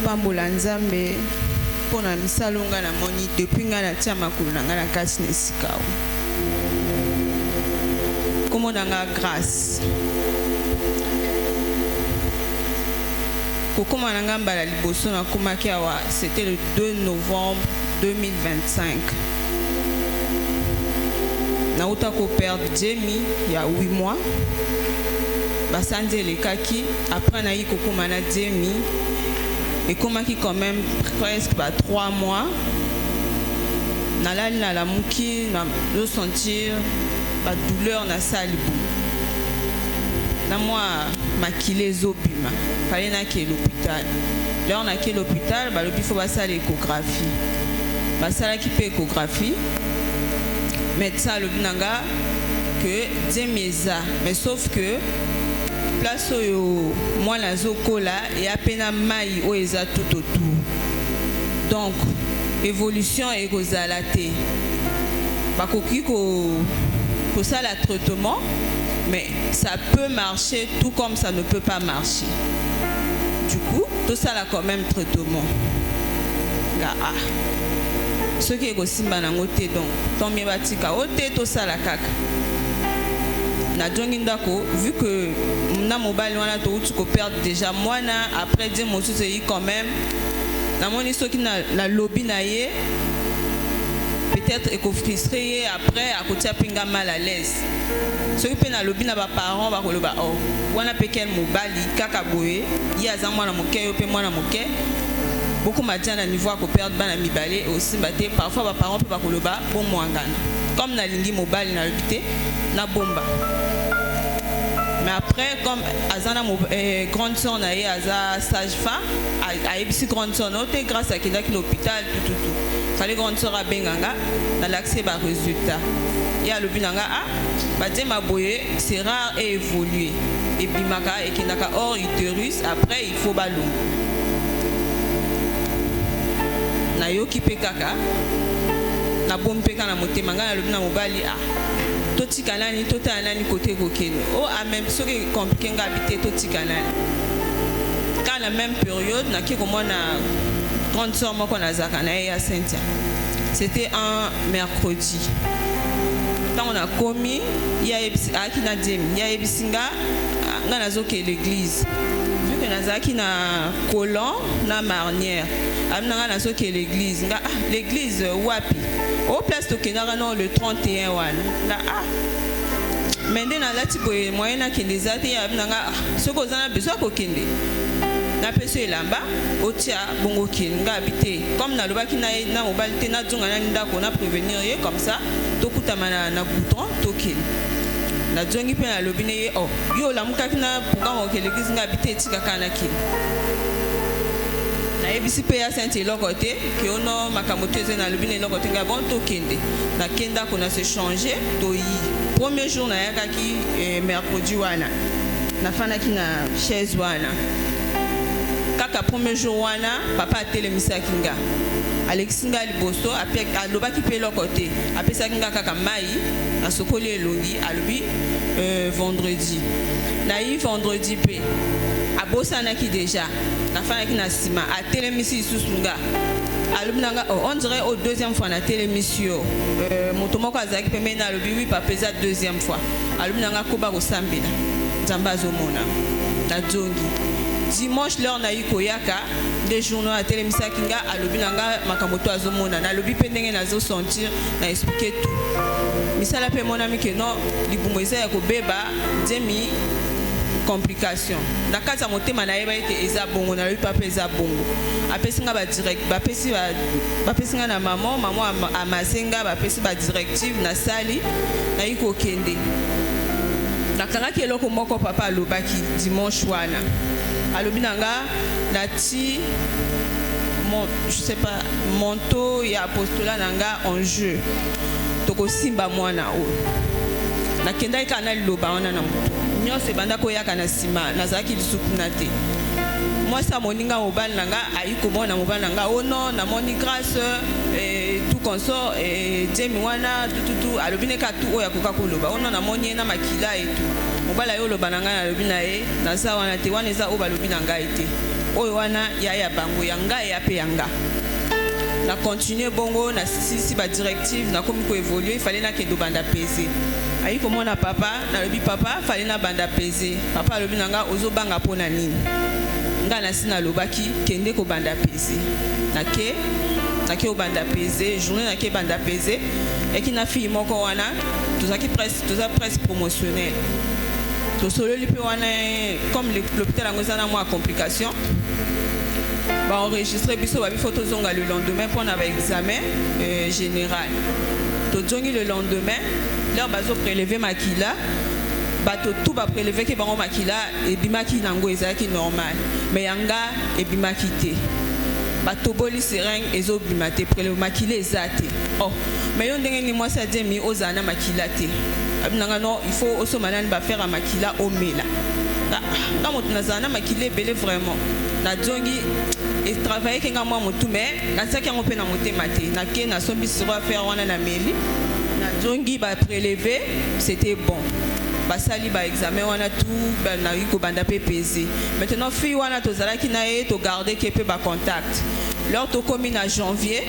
pambola nzambe pona misalonga na moni depuis nga na tia makulu na nga na kati na esika awa. Kombo na nga grâce. Kokoma na nga mbala liboso na komaki awa, c'était le 2 novembre 2025. Nauta ko perdre Jamie il y a 8 mois. Basandi le kaki après na yi kokoma na Jamie et komaki quand même presque 3 mois. Na la muki na de sentir la douleur na salibu. Na moi makile zobima. Fallait na ki l'hôpital. Là on a qui l'hôpital, bah le faut passer l'échographie. Bah ça là qui fait échographie. Médecin le binanga que Demieza, mais sauf que place au moi la zokola et à peine maille au eza tout autour. Donc évolution et gozalate. Bah koki ko ça la traitement, mais ça peut marcher tout comme ça ne peut pas marcher. Du coup, tout ça là quand même traitement. Ah. Ce qui est aussi banangote donc tant mieux batika ote tout ça la kaka na jongi ndako vu que na mobile wana to tu ko perdre déjà moi na après dire mon souci quand même na moni so ki na lobby na ye peut-être eko frustré après à côté pinga mal à l'aise ce qui peut na lobby na ba parents ba koloba oh wana pekel mobile kaka boye ya za mwana moke yo pe mwana moke. Beaucoup m'attendent à niveau à perdre ban ami balé aussi batté parfois les parents peuvent pas koloba bon mwangana comme na lingi mobile na l'hôpital na bomba mais après comme azana grande sœur na aza sage femme a ebisi grande sœur noté grâce à kenda ki l'hôpital tout fallait grande sœur a benganga na l'accès ba résultat et à l'obinanga ah baté maboye c'est rare et évoluer et bimaka et kinaka hors utérus après il faut ballon na yoki pe kaka na bompe kana motema ngana lobi na mobali ah totika nani tota nani côté kokeno oh a même so que compliqué nga habiter totika nani quand la même période na ki komona grande sœur moko na zaka na ya Cynthia c'était un mercredi quand on a commis ya aki na dem ya ebisinga ngana zoke l'église vu que na zaki na colon na marnière amna na so que l'église nga l'église wapi au place to kenara non le 31 wan nga maintenant na lati boye moyena kende zati amna nga so ko zana besoin ko kende na peso elamba otia bongo kende nga habiter comme na lobaki na mobilité na dzunga na ndako na prévenir ye comme ça to kutama na bouton to kende na djongi pe na lobine ye oh yo la mukaki na pour que l'église nga habiter tika kana kende na ebisi pe ya Saint Elokote que ono makamoteze na lobine lokote nga bon to kende na kenda kona se changer to yi premier jour na yakaki mercredi wana na fana ki na chaise wana kaka premier jour wana papa atelemisa kinga Alexinga liboso apek alobaki pe lokote apesa kinga kaka mai na sokoli elongi alobi vendredi na yi vendredi pe abosana ki déjà la fin qui n'a sima a télémission sous sunga alumnanga on dirait au deuxième fois na télémission motomoko azaki pe mena lobi oui pas pesa deuxième fois alumnanga koba ko sambela nzamba azomona na jongi dimanche là on a eu koyaka des journaux à télémission kinga alubinanga makamoto azomona na lobi pe ndenge nazo sentir na expliquer tout misala pe mon ami que non libumoisa ya ko beba demi complication na kati ya motema na yeba ete eza bongo na lui papa eza bongo apesinga ba direct bapesinga na maman amasenga bapesi ba directive na sali na yiko kende na kanga ki eloko moko papa alobaki dimanche wana alobi nanga nati je sais pas manteau ya apostolat nanga en jeu toko simba mwana o na kenda ikana liloba wana na moto nyose banda ko yaka na sima nazaki lisukuna te moi ça moninga mobile nanga ayiko mona mobile nanga oh non na moni grâce et tout consort et Jamie wana tout alobine ka tout oya koka koloba oh non na moni na makila et tout mobala yo loba na ngai na lobi na ye naza wana te wana eza oyo balobi na ngai te oyo wana ya bango ya ngai ya pe ya nga na continuer bongo na sisi ba directive na komi ko évoluer il fallait na ke do banda peser ayi ko mona papa na lobi papa fallait na banda peser papa lobi na nga ozo banga pona nini nga na sina lobaki kende ko banda peser na ke o banda peser journée na ke banda peser et qui na fille moko wana tozaki presque promotionnel to solo lipe wana comme l'hôpital a ngozana moi complication ba enregistrer biso ba photo zonga le lendemain pour na ba examen général to zongi le lendemain leur bazo prélever makila bato tout ba prélever ke bango makila et bimaki nango ezaki normal mais yanga et bimaki te bato boli seringue ezo bimate prélever makila ezate oh mais yon ndenge ni moi ça dit mi ozana makila te abinanga non il faut aussi manani ba faire makila au mela quand on nazana makila belé vraiment na zongi et travailler que moi mon tout mais na ça qui on peut na monter maté na ke na sombi sur faire wana na meli na zongi ba prélever c'était bon ba sali ba examen wana tout ba na ko banda PPZ maintenant fille wana to zala ki na e to garder que peut ba contact lors to commis na janvier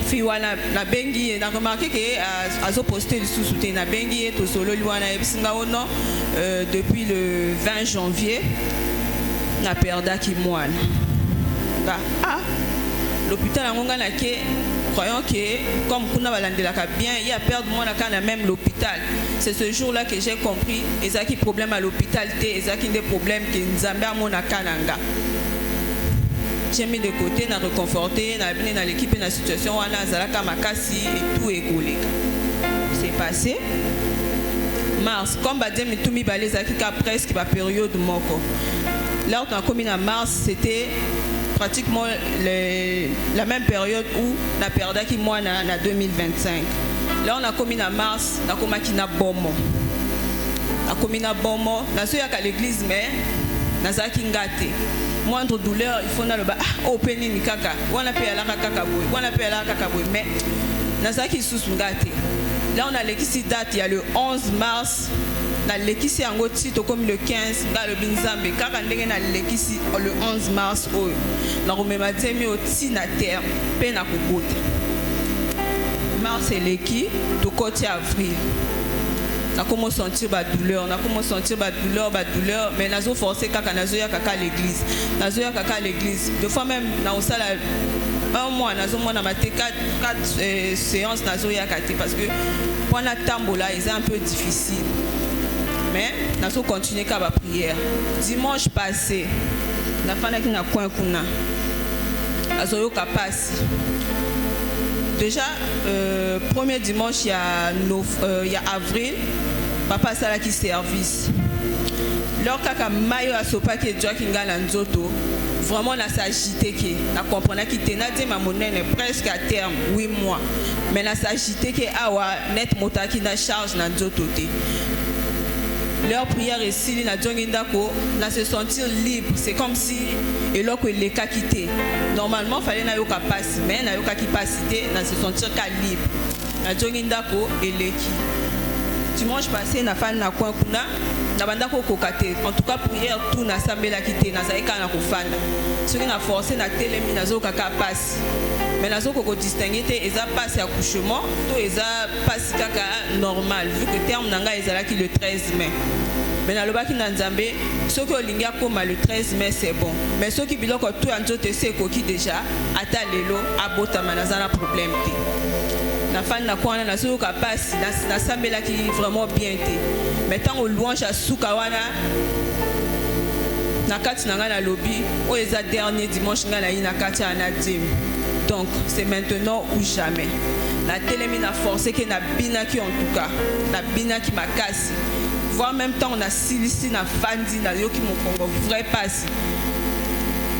fille wana na bengi na remarqué que azo poster le sous-soutien na bengi to solo wana e bisinga ono depuis le 20 janvier na perda ki mwana l'hôpital a ngona ke croyant que comme kuna balandelaka bien il y a perdre moi na kana même l'hôpital c'est ce jour-là que j'ai compris ezaki problème à l'hôpital té ezaki des problèmes que nzambe a mona kananga j'ai mis de côté na reconforter na bien dans l'équipe na situation wana zalaka makasi et tout écoulé c'est passé mars comme badem mitumi balezaki ka presque ba période moko là on a commis en mars c'était pratiquement la même période où na perda qui moi na 2025 là on a commis en mars na komaki na bomo na commis na bomo na so ya ka l'église mais na zaki ngate moindre douleur il faut na le ba openi ni kaka wana pe ala kaka boy wana pe ala kaka boy mais na zaki sous ngate là on a l'église date il y a le 11 mars na lekisi yango tito comme le 15 nga le binzambe kaka ndenge na lekisi le 11 mars oyo na komema temi oti na terre pe na kobota mars eleki to côté avril na comment sentir ba douleur mais nazo forcer kaka nazo ya kaka l'église deux fois même na osala un mois nazo mona maté 4 séances nazo ya kati parce que pour na tambola c'est un peu difficile mais nous allons continuer à la prière. Dimanche passé, la fin de la coin kuna, azoyo kapasi. Déjà premier dimanche il y a avril, papa sala qui service. Leur kaka mayo asopa ke doa kinga na nzoto. Vraiment na s'agité que na comprendre qui tena dit ma monnaie presque à terme 8 mois. Mais na s'agité que awa net motaki na charge na nzoto te. Leur prière est si na djongindako na se sentir libre, c'est comme si et là que les cas quitté. Normalement fallait na yoka passe mais na yoka qui passité na se sentir ka libre. Na djongindako et leki. Dimanche passé na fan na coin kuna na bandako kokate. En tout cas prière tout na sambela quitté na zaika na kofanda. Ce qui na forcé na telemi na zo kaka passe. Mais na zo koko distinguer te eza passe accouchement to eza passe kaka normal vu que terme nanga ezala ki le 13 mai. Mais na lobaki na nzambe ceux qui olinga koma le 13 mai c'est bon. Mais ceux qui biloko tout anjote se koki déjà ata lelo abota manazana problème te. Na fan na kwana na zo ka passe na sambela ki vraiment bien te. Mais tant au louange à Soukawana na kati nanga na lobby o eza dernier dimanche nga na ina kati na dim. Donc c'est maintenant ou jamais. La télémine a forcé que na bina qui en tout cas, na bina qui m'a cassé. Voire même temps on a silici na fandi na yo qui mon Congo vrai passe.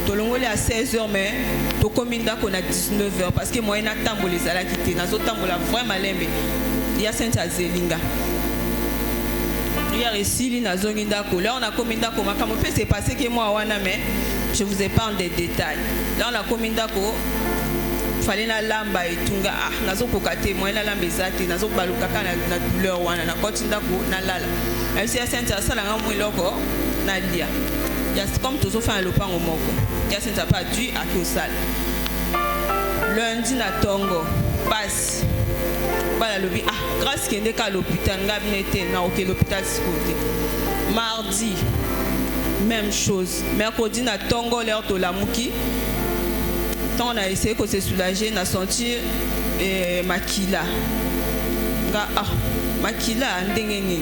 Tolongole à 16h mais to commanda qu'on a 19h parce que moi na tambo les ala quitté na zo tambo la vraiment lembe. Il y a Saint Azelinga. Il y a ici na zonginda ko là on a commanda ko makamo peut c'est passé que moi wana mais je vous épargne des détails. Là on a commanda ko fallait na lamba etunga nazo kokate moi na lamba ezate nazo baluka kana na douleur wana na kotinda ko na lala même si Yacinthe asalanga mwiloko na lia comme tous fait un lopango moko Yacinthe a pas dû à tout ça lundi na tongo passe voilà le grâce qu'il n'est qu'à l'hôpital ngabinete na ok l'hôpital côté mardi même chose mercredi na tongo l'heure de la muki tant on a essayé de se soulager na senti makila nga makila ndenge nini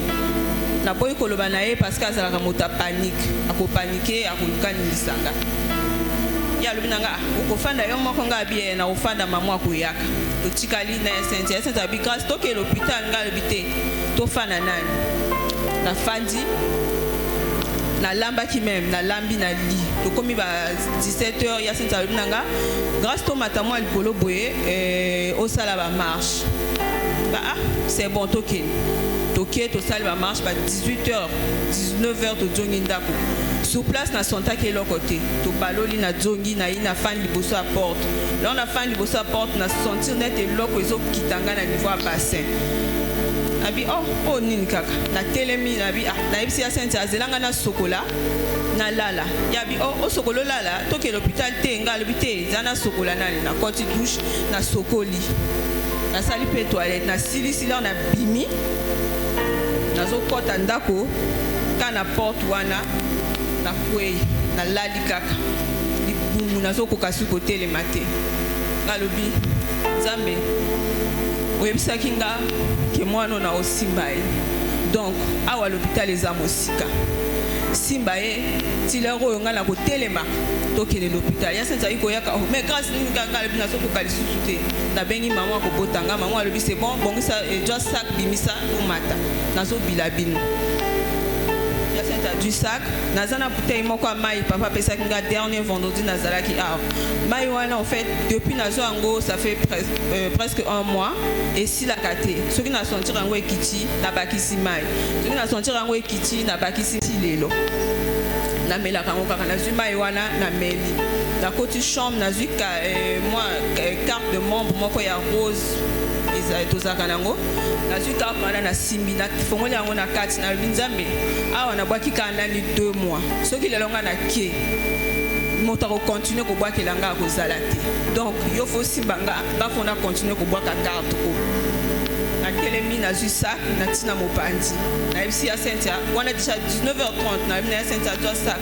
na boy koloba na ye parce que azalaka mota panique ako paniquer akolukanisa nga ya lobi nanga ukofanda yo moko nga bien na ofanda maman akuyaka totikali na Yacinthe abi grâce to ke l'hôpital nga lobité to fana nani na fandi na lamba qui même na lambi na li to komi ba 17h Yacinthe abi nanga grâce to matamo alikolo boye au sala ba marche c'est bon token toké to sala ba marche ba 18h 19h to jongi ndako sur place na sonta ke lo côté to baloli na jongi na ina fan liboso à porte là on a fan liboso à porte na sentir net et loko ezo kitanga na niveau à bassin abi oh nini kaka na telemi abi na ibisi Yacinthe azelanga na sokola na lala yabi oh sokolo lala toke l'hôpital te nga l'hôpital zana sokola na koti douche na sokoli na sali pe toilette na silisi là na bimi na zo kota ndako kana porte wana na kwei na lali kaka libumu na zo kokasu kote le matin ngalobi Nzambe oyebisaki nga ke mwana na osimba ye donc awa l'hôpital eza mosika simba ye tilero oyo nga na kotelema tokende l'hôpital Yacinthe ayi koyaka mais grâce nini nga alobi nazokoka lisusu te nabengi mama akobotanga mama alobi c'est bon bongisa just sac bimisa omata nazobila bino Yacinthe a du sac nazana bouteille moko ya mai papa pesaki nga dernier vendredi nazalaki mai wana en fait depuis nazo yango ça fait presque un mois et si la kate soki na sentir yango ekiti na bakisi mai soki na sentir yango ekiti na bakisi lelo na melaka yango kaka nazwi mai wana na meli na koti chambre nazwi moi carte de membre moko ya rose tozaka nango nazwi carte wana na simbi na fongoli yango na kati na Nzambe awa na bwaki kanda ni 2 mois soki lelo nga na kie moto continuer ko bwakela nga kozala te donc yo faut simbanga bafona continuer ko bwaka carte ko na telemi nazwi sac na tina mopandi na ibisi Yacinthe wana déjà 19h30 na ibina Yacinthe a sac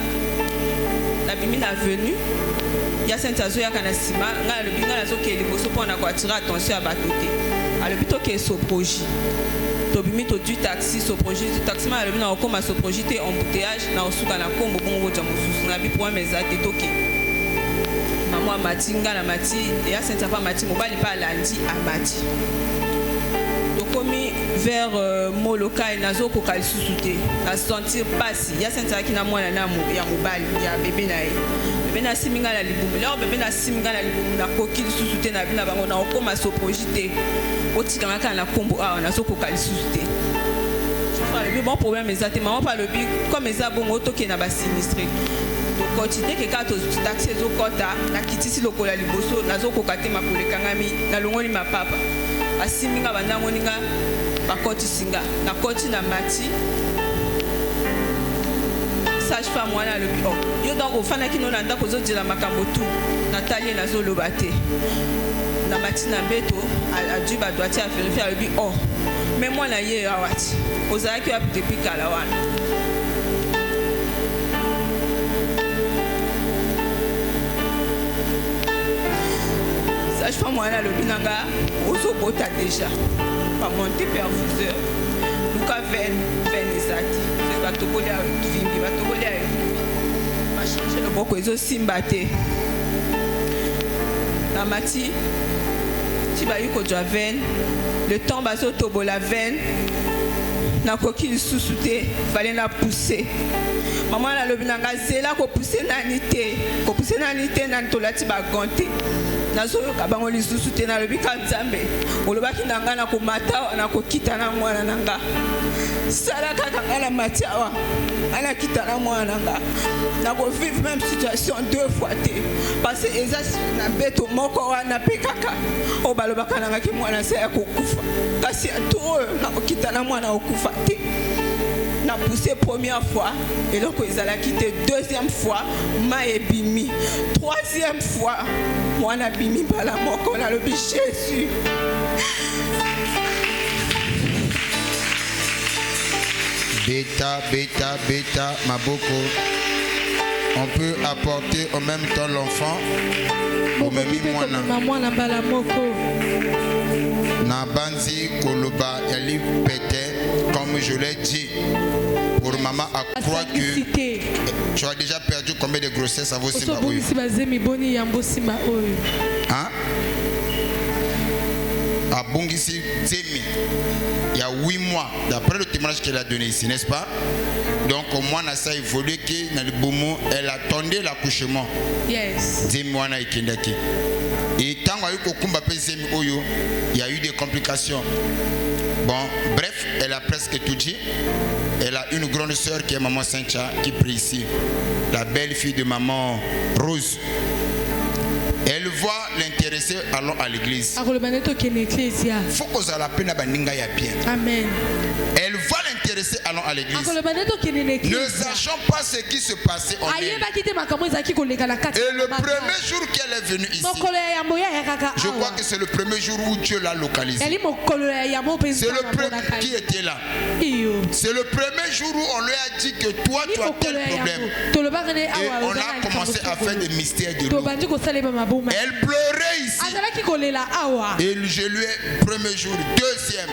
na bimi na venu Yacinthe azoyaka na sima nga lobi nga nazoke liboso mpona ko attirer attention ya bato te alobi toke soproji tobimi to du taxi soproji du taxi ma alobi na okoma soproji te embouteillage na osuka na kombo bongo boja mosusu na bi pour meza te toke maman amati nga na mati Yacinthe pa mati mobali pa alandi amati tokomi vers molokai nazokoka lisusu te na sentir pasi Yacinthe aki na mwana na ya mobali ya bebe na ye bebe na siminga na libumu leo bebe na siminga na libumu na koki lisusu te na bina bango na okoma soproji te otikanga kaka na kombo awa nazokoka lisusu te le bon problème eza te maman pa lobi comme eza bongo toke na basinistre tokoti te keka taxi ezokota nakitisi lokola liboso nazokoka te makolo ekangami nalongoli mapapa asiminga bandango ninga bakotisinga nakoti na mati sage-femme wana alobi yo donc ofanaki no na ndako ozodila makambo tu natali nazoloba te na mati na mbeto adui badwati avérifie alobi mais mwana ye awati ozalaki wapi depuis kala wana sage-femme wana alobi nanga ozobota déjà bamonte perfuseur luka veine ezati batokoli ya vimbi batokoli ya bachange loboko ezosimba te na mati ti bayi kozwa veine le temps bazotobola veine nakoki lisusu te fale na pousse mama nalobi nanga zela kopousse nani te nani tolati bagan te nazoyoka bango lisusu te nalobi ka Nzambe olobaki na nga nakomata nakokita na mwana na nga sala kaka nga na mati awa nga nakita na mwana na nga nakovivre même situation 2 fois te parce que eza na beto moko wana mpe kaka oyo balobaka na nga ki mwana se ya kokufa kasi ya to oyo nakokita na mwana okufa te na poussé première fois et donc ils allaient quitter deuxième fois ma ebimi troisième fois moi na bimi bala moko na le Jésus. Beta, beta, beta, maboko. On peut apporter en même temps l'enfant. Na banzi koloba yali pete, comme je l'ai dit. Pour maman à croire que tu as déjà perdu combien de grossesses à vos simba. Hein? À Bongisi Zemi, il y a 8 mois, d'après le témoignage qu'elle a donné ici, n'est-ce pas? Donc au moins, ça a évolué que dans le Boumou, elle attendait l'accouchement. Yes. Zemi wana ikendaki. Et tant qu'il y a eu des complications. Bon, bref, elle a presque tout dit. Elle a une grande sœur qui est maman Saint-Cha qui prie ici. La belle fille de maman Rose. Elle voit l'intéressé, allons à l'église. Faut qu'on ait la peine à baninga ya bien. Amen. Elle voit l'intéressé, allons à l'église. Ne sachant pas ce qui se passait en elle. Et le premier jour qu'elle est venue ici, je crois que c'est le premier jour où Dieu l'a localisé. C'est le premier qui était là. C'est le premier jour où on lui a dit que toi tu as tel problème. Et on a commencé à faire des mystères de l'eau. Elle pleurait ici. Et je lui ai, premier jour, deuxième.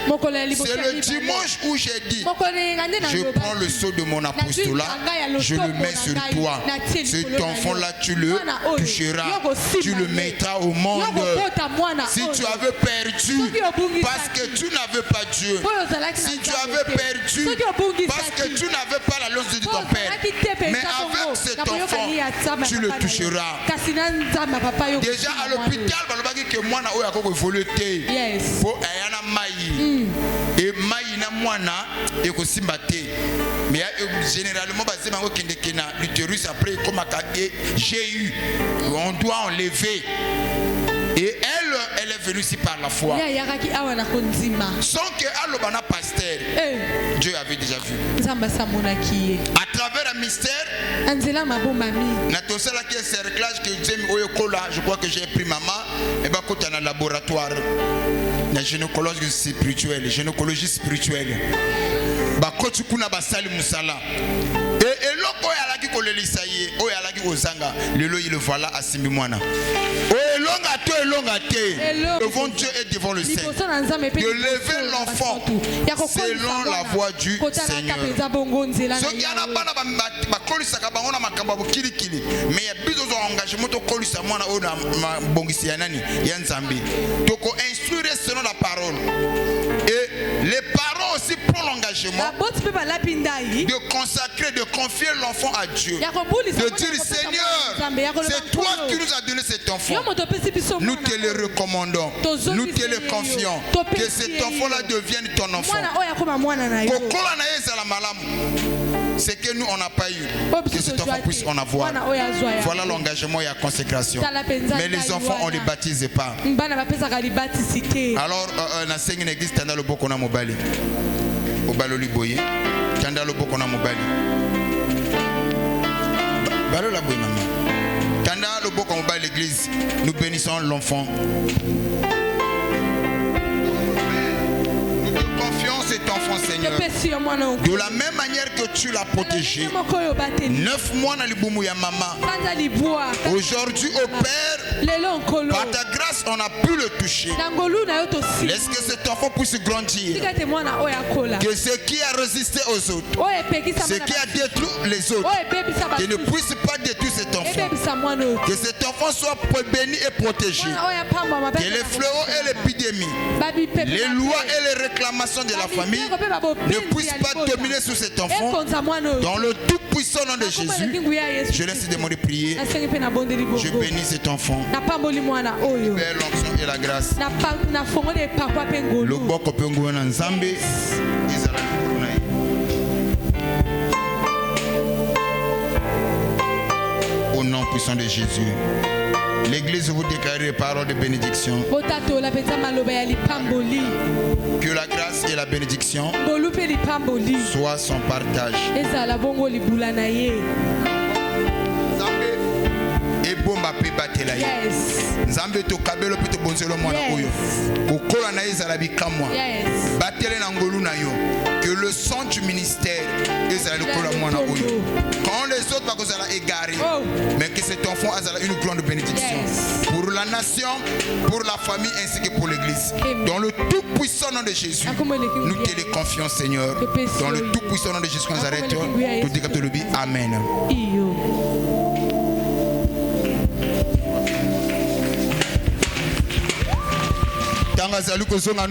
C'est le dimanche où j'ai dit, je prends le sceau de mon apostolat, je le mets sur toi. Cet enfant-là, tu le toucheras, tu le mettras au monde. Si tu avais perdu, parce que tu n'avais pas Dieu. Si tu avais perdu, parce que tu n'avais pas la lance de ton père. Mais avec cet enfant, tu le toucheras. Déjà à l'hôpital, que moi na oya koko évoluer té. Pour ayana mai. Et mai na mwana et ko simbate. Mais généralement basé mango kende kena l'utérus après comme j'ai eu. On doit enlever. Et elle est venue ici par la foi. Sans que Alobana pasteur, Dieu avait déjà vu. À travers un mystère, je crois que j'ai pris maman et bah quand on a un laboratoire, la gynécologie spirituelle, gynécologie spirituelle. Bah quand tu connais basali musala. Et l'autre est là qui colle les saillés, oh est là qui ozanga, le lo il le voilà à Simimwana. Devant Dieu et devant le Seigneur. De lever l'enfant selon la voix du Seigneur. Ce qui a la mais il y a besoin d'engagement de colisa moi na bongisi yanani yanzambi. Donc instruire selon la parole. Et les parents aussi prennent l'engagement de consacrer, de confier l'enfant à Dieu. De dire Seigneur, c'est toi qui nous as donné cet enfant. Nous te le recommandons. Nous te le confions. Que cet enfant-là devienne ton enfant. C'est que nous on n'a pas eu. Que cet enfant puisse en avoir. Voilà l'engagement et la consécration. Mais les enfants on ne les baptise pas. Alors dans une église tanda le boko na mobali. Obaloli boye. Tanda le boko na mobali. Balo la boye maman. Tanda le boko na mobali l'église. Nous bénissons l'enfant. Cet enfant, Seigneur, de la même manière que tu l'as protégé 9 mois dans le boumou ya maman, aujourd'hui au Père, par ta grâce on a pu le toucher. Laisse que cet enfant puisse grandir, que ce qui a résisté aux autres, ce qui a détruit les autres, qu'il ne puisse pas détruire cet enfant, que cet enfant soit béni et protégé, que les fléaux et l'épidémie, les lois et les réclamations de la famille ne puissent pas dominer sur cet enfant. Dans le tout puissant nom de Jésus, je laisse demander de prier. Je bénis cet enfant. Libère l'onction et la grâce. Le boko pengu na nzambe. Au nom puissant de Jésus. L'église vous déclare les paroles de bénédiction. Que la grâce et la bénédiction soient son partage. Bomba pe batela ye nzambe to kabelo pe to bonzelo mwana oyo kokola na ezala bikamwa batele na ngolu na yo que le sang du ministère ezala lokola mwana oyo quand les autres va kozala égarés mais que cet enfant azala une grande bénédiction pour la nation, pour la famille ainsi que pour l'église. Dans le tout puissant nom de Jésus, nous te les confions Seigneur. Dans le tout puissant nom de Jésus, quand on arrête, tout dit comme le dit, amen. Tanga zalu kozonga